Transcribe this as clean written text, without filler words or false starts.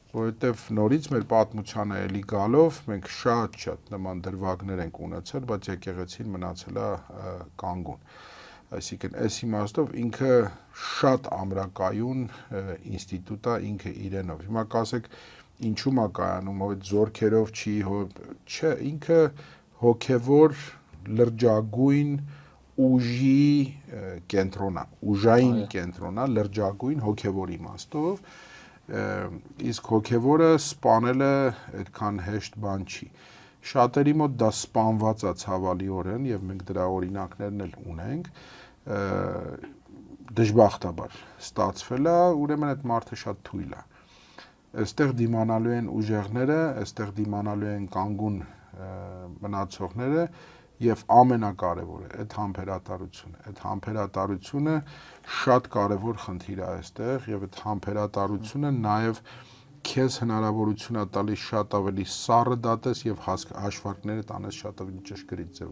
որովհետև նորից մեր պատմությանը էլի գալով մենք շատ նման դրվագներ ենք ունեցել, բայց եկեղեցին մնացել է կանգուն։ Այսինքն այս իմաստով ինքը շատ ամրակայուն ինստիտուտ է ինքը իրենով։ Հիմա կասեք ինչու՞ է կայանում, որ զորքերով չի, չէ, ինքը հոգևոր լրջագույն ուժի կենտրոնա, ուժային կենտրոնա, լրջագույն հոգևոր իմաստով, իսկ հոգևորը սպանելը այդքան հեշտ բան չի։ Շատերի մոտ դա սպանված է ցավալիորեն եւ մենք դրա օրինակներն էլ ունենք, դժբախտաբար ստացվել է, ուրեմն այդ մարդը շատ թույլ է։ Այստեղ դիմանալու են ուժեղները, այստեղ դիմանալու են կանգուն մնացողները եւ ամենակարևորը այդ համբերատարությունը։ Այդ համբերատարությունը շատ կարևոր խնդիր է այստեղ եւ այդ համբերատարությունը նաեւ քեզ հնարավորություն է տալիս շատ ավելի սառը դատես եւ հաշվարկները տանես շատ ավելի ճշգրիտ ձևով։